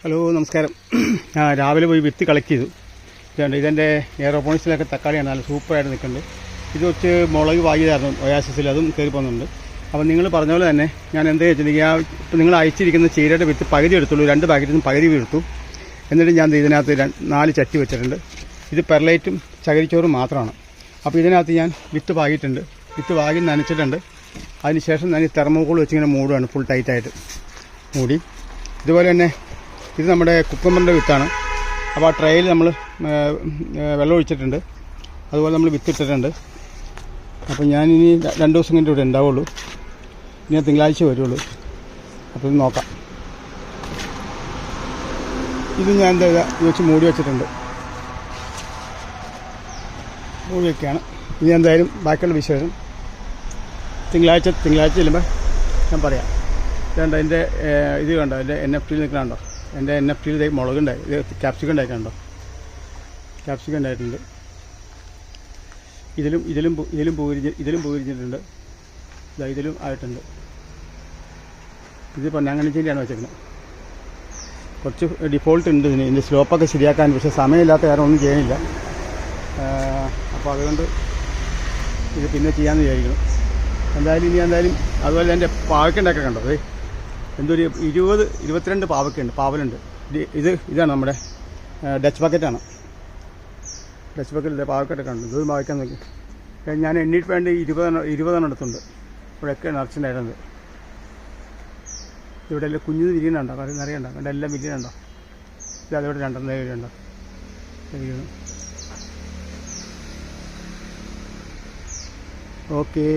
Hello നമസ്കാരം. രാവിലെ പോയി വിത്ത് കളക്ട് ചെയ്തു. ഇതെൻ്റെ എയറോപോണിക്സിലൊക്കെ തക്കാളിയാണ്, നല്ല സൂപ്പറായിട്ട് നിൽക്കുന്നുണ്ട്. ഇത് കുറച്ച് മുളക് വാങ്ങിയതായിരുന്നു ഒയാസിസിൽ, അതും കയറി പോകുന്നുണ്ട്. അപ്പോൾ നിങ്ങൾ പറഞ്ഞ പോലെ തന്നെ ഞാൻ എന്താ വെച്ചിട്ടുണ്ടെങ്കിൽ ഇപ്പോൾ നിങ്ങൾ അയച്ചിരിക്കുന്ന ചീരയുടെ വിത്ത് പകുതി എടുത്തുള്ളൂ, 2 പാക്കറ്റിൽ നിന്ന് പകുതി എടുത്തു. എന്നിട്ട് ഞാൻ ഇതിനകത്ത് 4 ചട്ടി വെച്ചിട്ടുണ്ട്. ഇത് പെർലൈറ്റും ചകിരിച്ചോറും മാത്രമാണ്. അപ്പോൾ ഇതിനകത്ത് ഞാൻ വിത്ത് പാകിയിട്ടുണ്ട്, വിത്ത് പാകി നനച്ചിട്ടുണ്ട്. അതിനുശേഷം ഞാൻ ഈ തെർമോക്കോൾ വെച്ചിങ്ങനെ മൂടുകയാണ്, ഫുൾ ടൈറ്റായിട്ട് മൂടി. ഇതുപോലെ തന്നെ ഇത് നമ്മുടെ കുക്കുമ്പറിൻ്റെ വിത്താണ്. അപ്പോൾ ആ ട്രേയിൽ നമ്മൾ വെള്ളം ഒഴിച്ചിട്ടുണ്ട്, അതുപോലെ നമ്മൾ വിത്തിട്ടിട്ടുണ്ട്. അപ്പോൾ ഞാനിനി 2 ദിവസം കഴിഞ്ഞിട്ട് ഇവിടെ ഉണ്ടാവുള്ളൂ. ഇനി തിങ്കളാഴ്ച വരുള്ളൂ. അപ്പോൾ ഇത് നോക്കാം. ഇത് ഞാൻ എന്താ ഇത് വെച്ച് മൂടി വെച്ചിട്ടുണ്ട്, മൂടി വയ്ക്കുകയാണ്. ഇനി എന്തായാലും ബാക്കിയുള്ള വിശേഷം തിങ്കളാഴ്ച ചെല്ലുമ്പോൾ ഞാൻ പറയാം. ഇതുണ്ടോ എൻ്റെ ഇത് കണ്ടോ, എൻ്റെ NFT നിൽക്കണുണ്ടോ, എൻ്റെ NFT മുളകുണ്ടായി, ഇത് ക്യാപ്സിക്കം ഉണ്ടായിട്ടുണ്ടോ, ക്യാപ്സിക്കം ഉണ്ടായിട്ടുണ്ട്. ഇതിലും പൂരിച്ചിട്ടുണ്ട്, ഇതിലും ആയിട്ടുണ്ട്. ഇത് പൊന്നാങ്കണ്ണിച്ചേരിയാണ് വെച്ചേക്കുന്നത്. കുറച്ച് ഡിഫോൾട്ട് ഉണ്ട് ഇതിൻ്റെ സ്ലോപ്പൊക്കെ ശരിയാക്കാൻ, പക്ഷേ സമയമില്ലാത്ത കാരണം ഒന്നും ചെയ്യണില്ല. അപ്പോൾ അതുകൊണ്ട് ഇത് പിന്നെ ചെയ്യാമെന്ന് വിചാരിക്കണം. എന്തായാലും അതുപോലെ എൻ്റെ പാവയ്ക്കുണ്ടൊക്കെ കണ്ടോ, എന്തൊരു 22 പാവലുണ്ട്. ഇതാണ് നമ്മുടെ ഡച്ച് ബക്കറ്റാണ്. ഡച്ച് ബക്കറ്റിലെ പാവയ്ക്കൊക്കെ ഉണ്ട്. ഇത് പാവയ്ക്കാൻ നോക്കി ഞാൻ എണ്ണിയിട്ട് വേണ്ടി 20 എടുത്തുണ്ട്. ഇവിടെയൊക്കെ നിറച്ചിട്ടുണ്ടായിരുന്നത്. ഇവിടെ എല്ലാം കുഞ്ഞു വിരിയണുണ്ടോ, നിറയുണ്ടോ, ഇവിടെ എല്ലാം വിരിയണുണ്ടോ. ഇത് അതോടെ 2 വിരിയുണ്ടോ. ഓക്കേ.